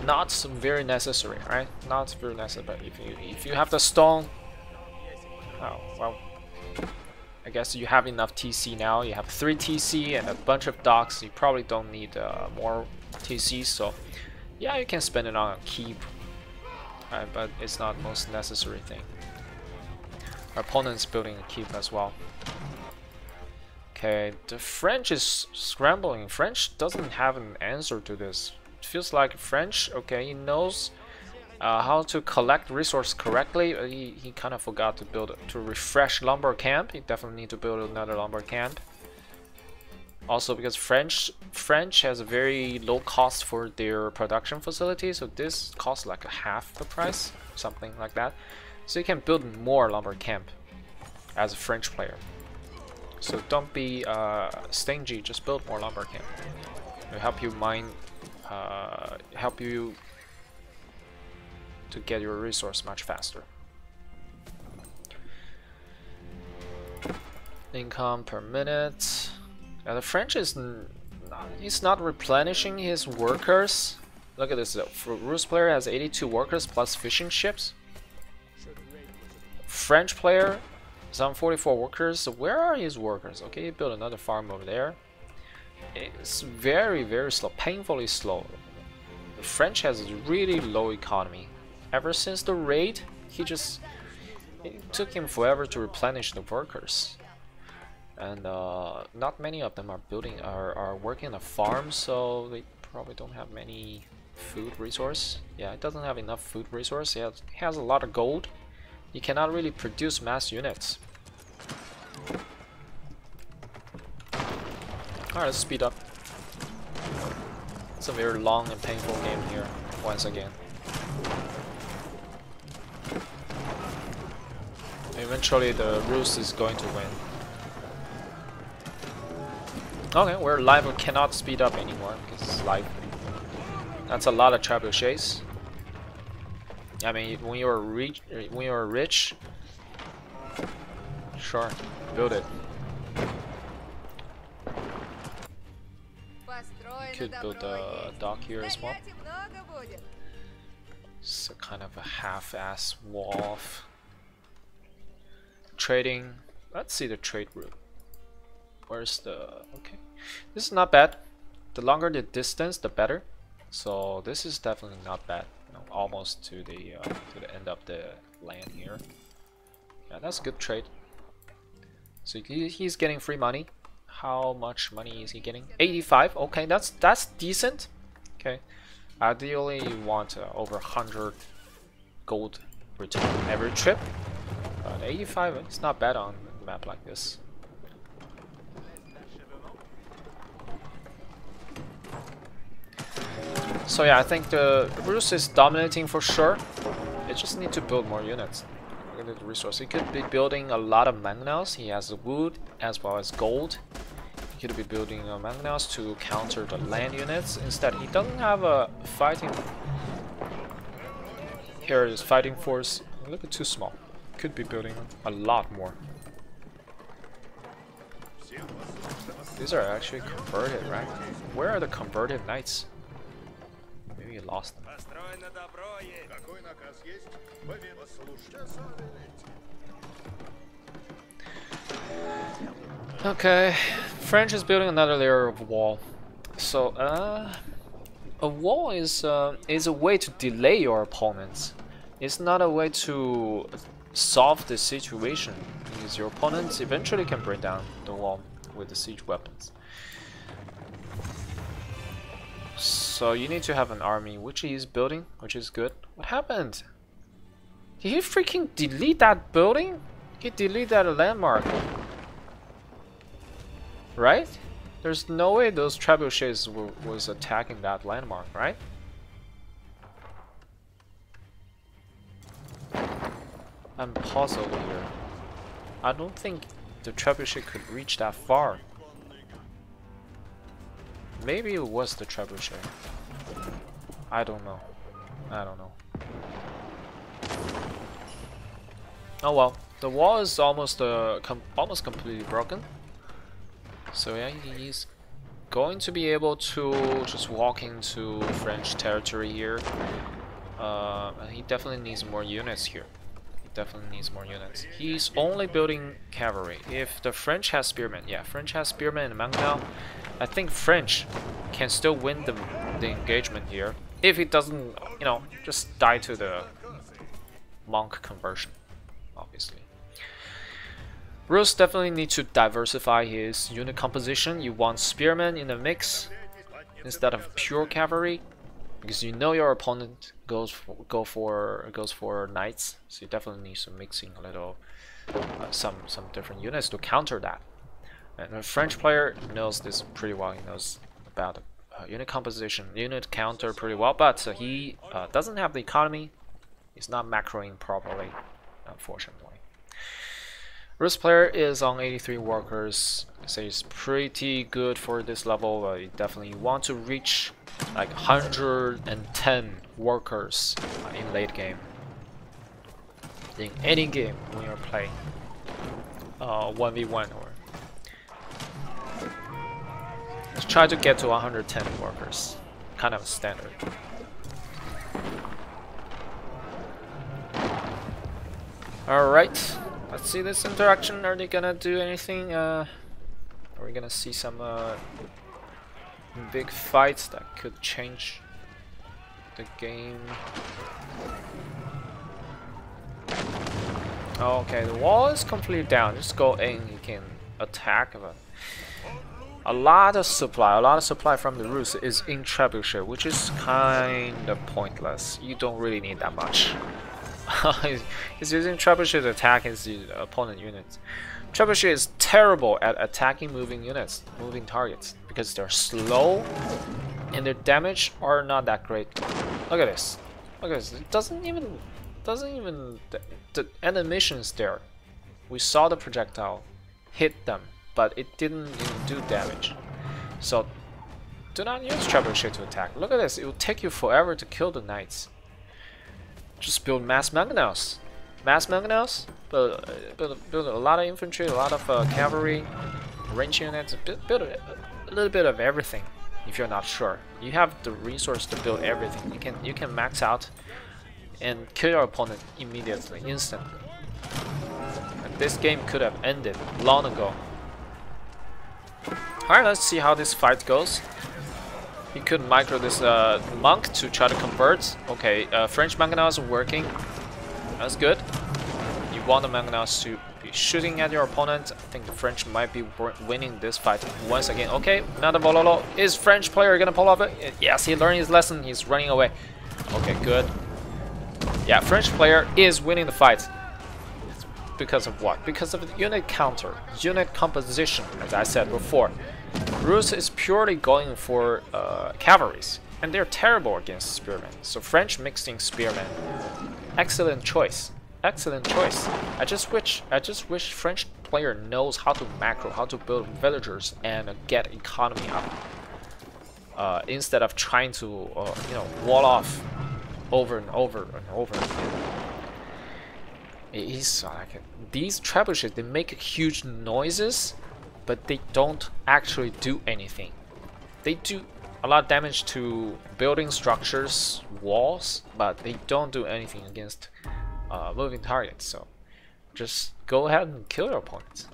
not very necessary, right? Not very necessary. But if you have the stone, oh well, I guess you have enough TC now. You have 3 TC and a bunch of docks. You probably don't need more TC, so yeah, you can spend it on a keep, right? But it's not the most necessary thing. Our opponent's building a keep as well. Okay, the French is scrambling. French doesn't have an answer to this. It feels like French, okay, he knows how to collect resource correctly. He kind of forgot to refresh lumber camp. He definitely need to build another lumber camp. Also because French has a very low cost for their production facility, so this costs like half the price, something like that. So you can build more lumber camp as a French player. So don't be stingy, just build more lumber camp. It'll help you mine, help you to get your resource much faster. Income per minute. The French is he's not replenishing his workers. Look at this. Rus player has 82 workers plus fishing ships. French player some 44 workers. So where are his workers? Okay, he built another farm over there. It's very, very slow, painfully slow. The French has a really low economy. Ever since the raid, it took him forever to replenish the workers. And not many of them are working on a farm, so they probably don't have many food resource. Yeah, it doesn't have enough food resource. It has a lot of gold. You cannot really produce mass units. Alright, let's speed up. It's a very long and painful game here, once again. Eventually the Rus is going to win. Okay, we're live, we cannot speed up anymore because it's live. That's a lot of trebuchets. I mean, when you're rich, sure, build it. Could build a dock here as well. It's a kind of a half-ass wall. Trading. Let's see the trade route. Where's the... okay. This is not bad. The longer the distance, the better. So this is definitely not bad. You know, almost to the end of the land here. Yeah, that's a good trade. So he's getting free money. How much money is he getting? 85. Okay, that's decent. Okay. Ideally, you want over 100 gold return every trip. But 85, it's not bad on a map like this. So yeah, I think the Rus is dominating for sure. It just need to build more units. Look at the resource. He could be building a lot of mangonels. He has wood as well as gold. He could be building mangonels to counter the land units. Instead, he doesn't have a fighting. Here is fighting force. A little bit too small. Could be building a lot more. These are actually converted, right? Where are the converted knights? Maybe you lost them. Okay, French is building another layer of wall. So, a wall is a way to delay your opponents. It's not a way to solve the situation, because your opponents eventually can bring down the wall with the siege weapons. So you need to have an army, which he is building, which is good. What happened? Did he freaking delete that building? He deleted that landmark. Right? There's no way those trebuchets was attacking that landmark, right? I'm puzzled here. I don't think the trebuchet could reach that far. Maybe it was the trebuchet. I don't know. I don't know. Oh well, the wall is almost almost completely broken. So yeah, he's going to be able to just walk into French territory here. He definitely needs more units here. He definitely needs more units. He's only building cavalry. If the French has spearmen, yeah, French has spearmen and Mangonel. I think French can still win the engagement here if he doesn't, you know, just die to the monk conversion, obviously. Rus definitely needs to diversify his unit composition. You want spearmen in the mix instead of pure cavalry, because you know your opponent goes for knights, so you definitely need some mixing a little, some different units to counter that. And a French player knows this pretty well. He knows about unit composition, unit counter pretty well, but he doesn't have the economy. He's not macroing properly, unfortunately. Rus player is on 83 workers, so he's pretty good for this level. You definitely want to reach like 110 workers in late game. In any game when you're playing 1v1 or let's try to get to 110 workers, kind of standard. Alright, let's see this interaction. Are they gonna do anything? Are we gonna see some big fights that could change the game? Okay, the wall is completely down. Just go in, you can attack. A lot of supply from the Rus is in trebuchet, which is kind of pointless. You don't really need that much. He's using trebuchet to attack his opponent units. Trebuchet is terrible at attacking moving units, moving targets, because they're slow and their damage are not that great. Look at this. Look at this. It doesn't even the animations there. We saw the projectile hit them, but it didn't even do damage. So do not use trebuchet to attack. Look at this. It will take you forever to kill the knights. Just build mass mangonels. Mass mangonels, build a lot of infantry, a lot of cavalry, range units, build a little bit of everything. If you're not sure, you have the resource to build everything. You can max out and kill your opponent immediately, instantly. And this game could have ended long ago. Alright, let's see how this fight goes. He could micro this monk to try to convert. Okay, French mangonels are working. That's good. You want the mangonels to be shooting at your opponent. I think the French might be winning this fight once again. Okay, another Vololo. Is French player gonna pull off it? Yes, he learned his lesson. He's running away. Okay, good. Yeah, French player is winning the fight. Because of what? Because of the unit counter, unit composition, as I said before. Rus is purely going for cavalries, and they're terrible against spearmen. So French mixing spearmen, excellent choice, excellent choice. I just wish French player knows how to macro, how to build villagers and get economy up, instead of trying to you know, wall off over and over and over again. It's like these trebuchets, they make huge noises, but they don't actually do anything. They do a lot of damage to building structures, walls, but they don't do anything against moving targets. So just go ahead and kill your opponents.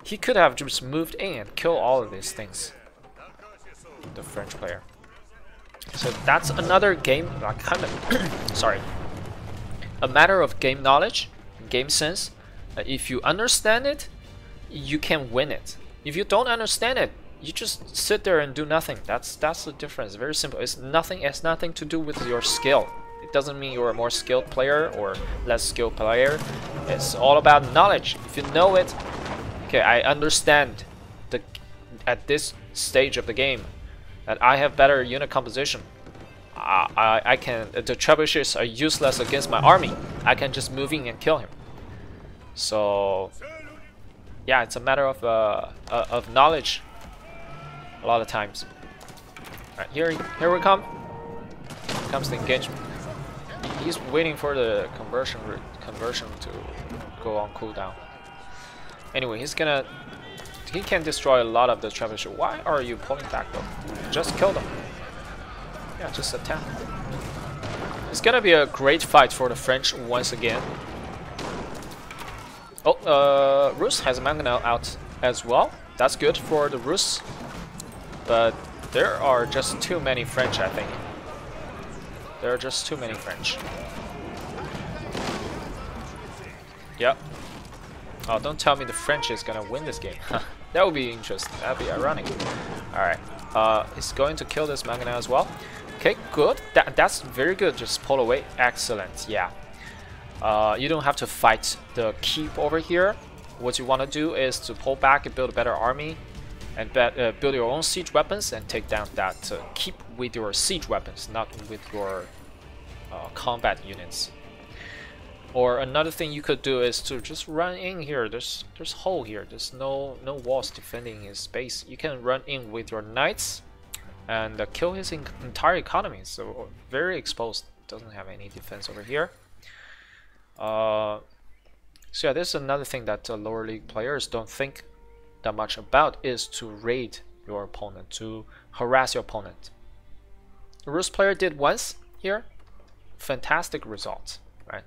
He could have just moved in and killed all of these things, the French player. So that's another game, kind of sorry, a matter of game knowledge, game sense. If you understand it, you can win it. If you don't understand it, you just sit there and do nothing. That's the difference. Very simple. It's nothing. It has nothing to do with your skill. It doesn't mean you're a more skilled player or less skilled player. It's all about knowledge. If you know it, okay, I understand at this stage of the game that I have better unit composition. I can. The trebuchets are useless against my army. I can just move in and kill him. So yeah, it's a matter of knowledge a lot of times. All right, here we come. Here comes the engagement. He's waiting for the conversion to go on cooldown. Anyway, he can destroy a lot of the trebuchet. Why are you pulling back though? Just kill them. Yeah, just attack. It's gonna be a great fight for the French once again. Oh, Rus has a mangonel out as well. That's good for the Rus. But there are just too many French, I think. There are just too many French. Yep. Oh, don't tell me the French is gonna win this game. That would be interesting. That would be ironic. Alright. He's going to kill this mangonel as well. Okay, good. That's very good. Just pull away. Excellent. Yeah. You don't have to fight the keep over here. What you want to do is to pull back and build a better army, and build your own siege weapons and take down that keep with your siege weapons, not with your combat units. Or another thing you could do is to just run in here. There's hole here. There's no walls defending his base. You can run in with your knights and kill his entire economy. So very exposed. Doesn't have any defense over here. So yeah, this is another thing that lower league players don't think that much about, is to raid your opponent, to harass your opponent. The Rus player did once here. Fantastic result, right?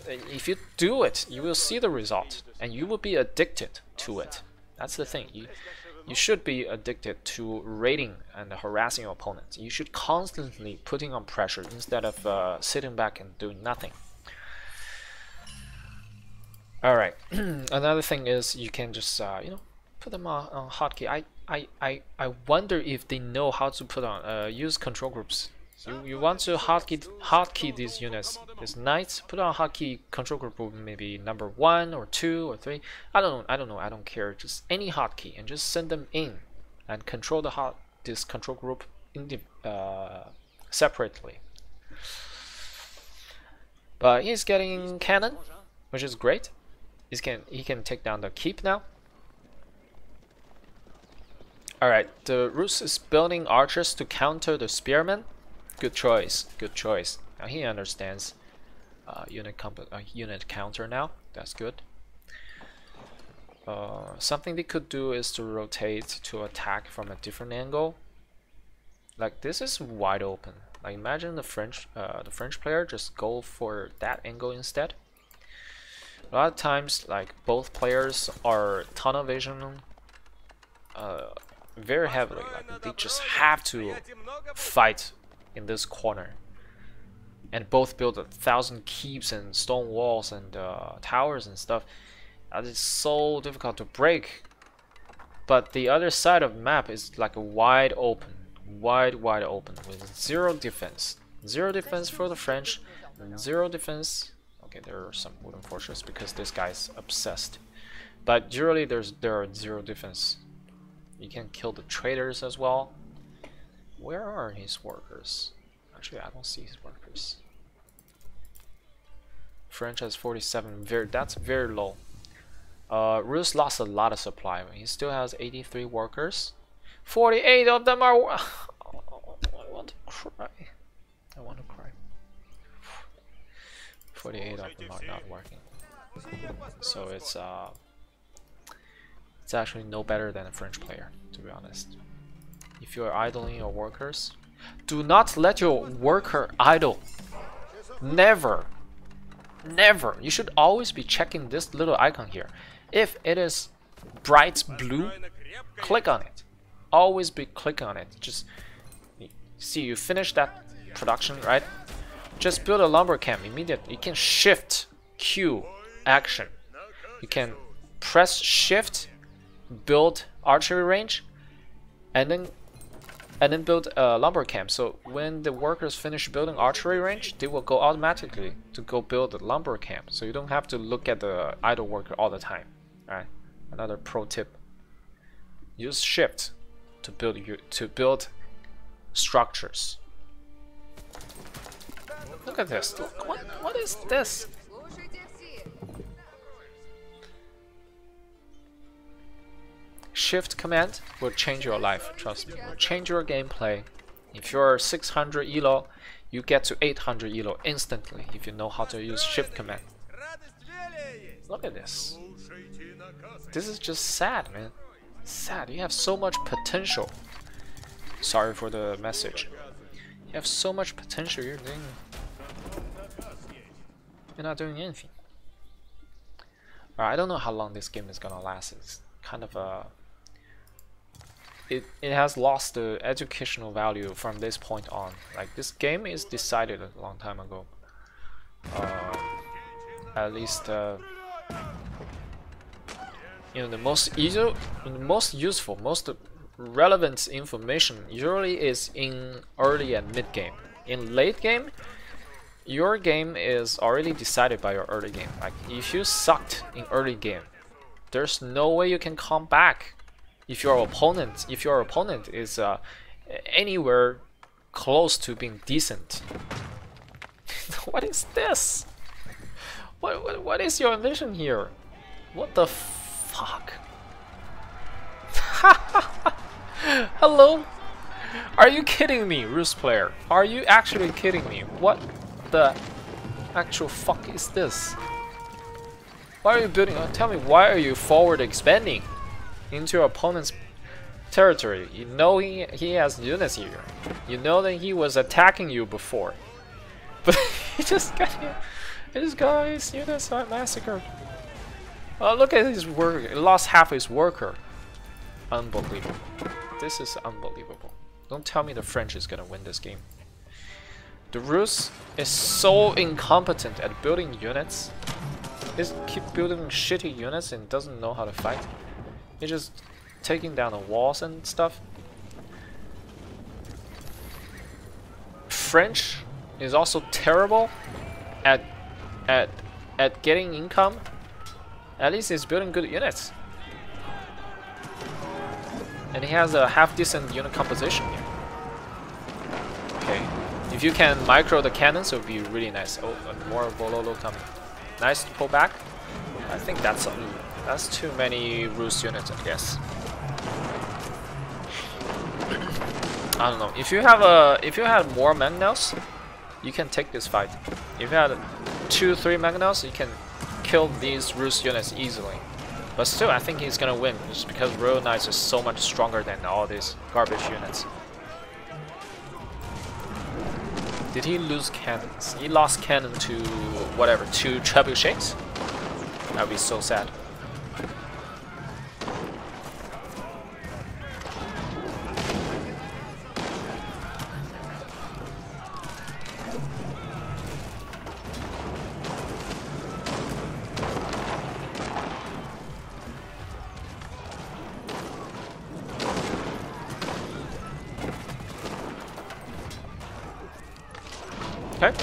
If you do it, you will see the result, and you will be addicted to it. That's the thing. You should be addicted to raiding and harassing your opponent. You should constantly putting on pressure instead of sitting back and doing nothing. All right. Another thing is you can just you know, put them on hotkey. I wonder if they know how to put on use control groups. You want to hotkey these units. These knights, put on hotkey control group, maybe number 1 or 2 or 3. I don't know. I don't care. Just any hotkey and just send them in and control this control group separately. But he's getting cannon, which is great. He can take down the keep now. Alright, the Rus is building archers to counter the spearmen. Good choice, good choice. Now he understands unit counter now. That's good. Something they could do is to rotate to attack from a different angle. Like this is wide open. Like imagine the French player just go for that angle instead. A lot of times, like both players are tunnel vision very heavily. Like they just have to fight in this corner, and both build 1,000 keeps and stone walls and towers and stuff. That is so difficult to break. But the other side of the map is like a wide open with zero defense. Zero defense for the French, and zero defense. Okay, there are some wooden fortress because this guy's obsessed. But generally there are zero defense. You can kill the traders as well. Where are his workers? Actually, I don't see his workers. French has 47. That's very low. Rus lost a lot of supply. He still has 83 workers. 48 of them are. I want to cry. I want to cry. 48 of them are not working. So it's actually no better than a French player, to be honest. If you're idling your workers, do not let your worker idle. Never. Never. You should always be checking this little icon here. If it is bright blue, click on it. Always be clicking on it. Just see, you finish that production, right? Just build a lumber camp immediately. You can shift Q action. You can press shift, build archery range, and then build a lumber camp. So when the workers finish building archery range, they will go automatically to go build the lumber camp. So you don't have to look at the idle worker all the time. All right. Another pro tip: use shift to build structures. Look at this. Look, what is this? Shift command will change your life, trust me. It will change your gameplay. If you're 600 elo, you get to 800 elo instantly if you know how to use shift command. Look at this. This is just sad, man. Sad. You have so much potential. Sorry for the message. You have so much potential. You're not doing anything. I don't know how long this game is gonna last. It's kind of a it has lost the educational value from this point on. Like, this game is decided a long time ago. At least you know, the most useful, most relevant information usually is in early and mid game. In late game, your game is already decided by your early game. Like, if you sucked in early game, there's no way you can come back. If your opponent is anywhere close to being decent. What is this? What is your vision here? What the fuck? Hello? Are you kidding me, Roost player? Are you actually kidding me? What the actual fuck is this? Why are you building? Tell me, why are you forward expanding into your opponent's territory? You know he has units here. You know that he was attacking you before, but he just got his units massacred. Oh, look at his worker. He lost half his worker. Unbelievable. This is unbelievable. Don't tell me the French is gonna win this game. The Rus is so incompetent at building units. He keep building shitty units and doesn't know how to fight. He's just taking down the walls and stuff. French is also terrible at getting income. At least he's building good units. And he has a half decent unit composition here. Okay. If you can micro the cannons, it would be really nice. Oh, more Bololo coming. Nice to pull back. I think that's too many Rus units, I guess. I don't know. If you had more Mangonels, you can take this fight. If you had 2-3 Mangonels, you can kill these Rus units easily. But still, I think he's gonna win, just because Royal Knights is so much stronger than all these garbage units. Did he lose cannons? He lost cannon to whatever, 2 trebuchets? That would be so sad. Okay.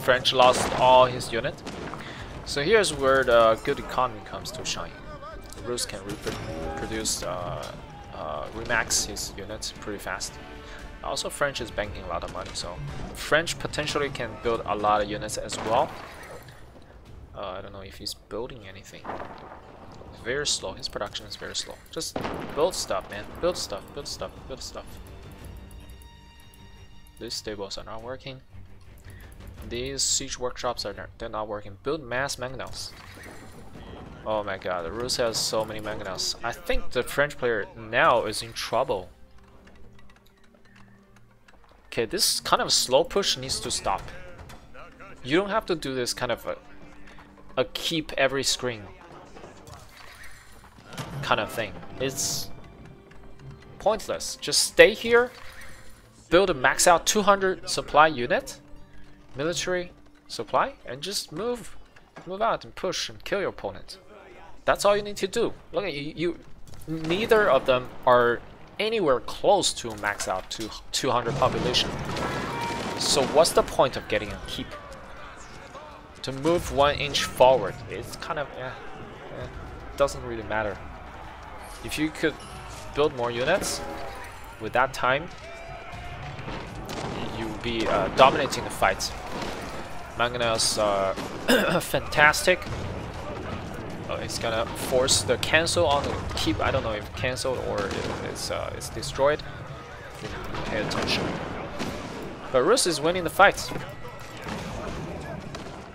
French lost all his unit. So here's where the good economy comes to shine. The Rus can remax his units pretty fast. Also, French is banking a lot of money, so French potentially can build a lot of units as well. I don't know if he's building anything. Very slow. His production is very slow. Just build stuff, man. Build stuff. Build stuff. Build stuff. These stables are not working. These siege workshops they're not working. Build mass mangonels. Oh my god, the Rus has so many mangonels. I think the French player now is in trouble. Okay, this kind of slow push needs to stop. You don't have to do this kind of a keep every screen kind of thing. It's pointless. Just stay here. Build a max out 200 supply unit, military supply, and just move out and push and kill your opponent. That's all you need to do. Look at you. Neither of them are anywhere close to max out to 200 population. So what's the point of getting a keep? To move 1 inch forward, it's kind of doesn't really matter. If you could build more units with that time, you will be dominating the fight. Mangonels are fantastic. it's gonna force the cancel on the keep. I don't know if canceled or if it's destroyed. Didn't pay attention. But Rus is winning the fight.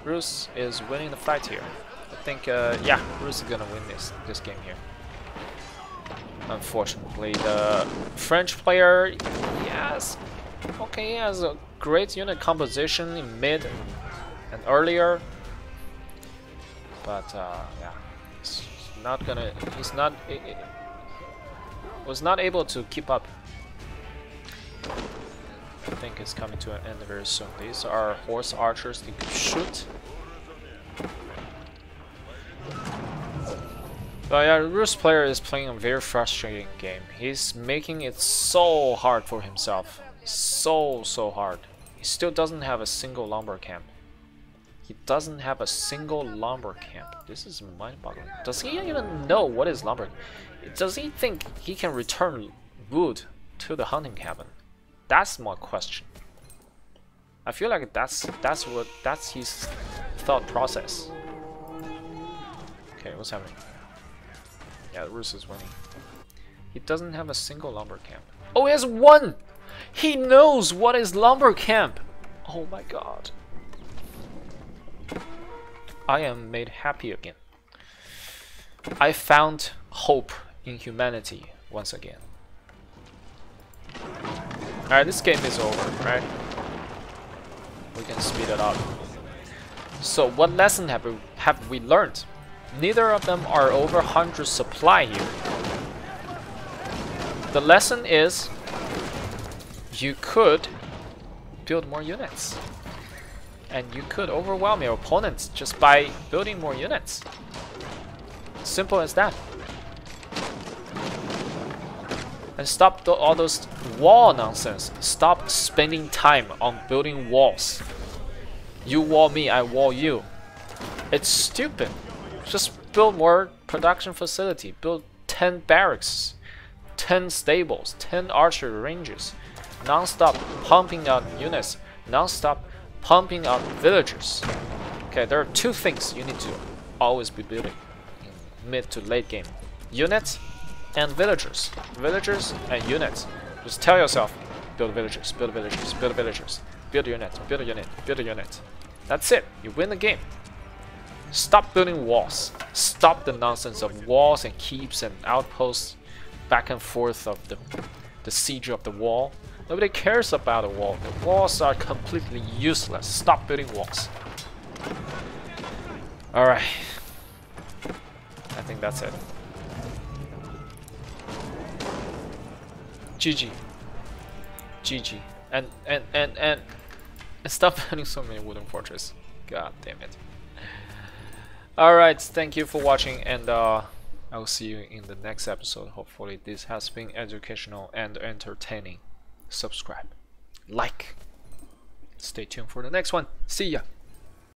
Rus is winning the fight here. I think yeah, Rus is gonna win this game here. Unfortunately, the French player, yes, okay, he has a great unit composition in mid and earlier, but yeah, was not able to keep up. I think it's coming to an end very soon. These are horse archers that can shoot. But yeah, Rus player is playing a very frustrating game. He's making it so hard for himself. So hard. He still doesn't have a single lumber camp. He doesn't have a single lumber camp. This is mind-boggling. Does he even know what is lumber? Does he think he can return wood to the hunting cabin? That's my question. I feel like that's his thought process. Okay, what's happening? Yeah, the Rus is winning. He doesn't have a single lumber camp. Oh, he has one! He knows what is lumber camp! Oh my god. I am made happy again. I found hope in humanity once again. Alright, this game is over, right? We can speed it up. So what lesson have we learned? Neither of them are over 100 supply here. The lesson is you could build more units. And you could overwhelm your opponents just by building more units. Simple as that. And stop all those wall nonsense. Stop spending time on building walls. You wall me, I wall you. It's stupid. Just build more production facility. Build 10 barracks, 10 stables, 10 archery ranges. Non-stop pumping out units. Non-stop pumping out villagers. Okay, there are two things you need to always be building in mid to late game. Units and villagers. Villagers and units. Just tell yourself, build villagers, build villagers, build villagers. Build a unit, build a unit, build a unit. That's it. You win the game. Stop building walls. Stop the nonsense of walls and keeps and outposts back and forth of the siege of the wall. Nobody cares about a wall. The walls are completely useless. Stop building walls. Alright. I think that's it. GG. GG. And stop building so many wooden fortresses. God damn it. Alright, thank you for watching, and I'll see you in the next episode. Hopefully this has been educational and entertaining. Subscribe, like, stay tuned for the next one. See ya.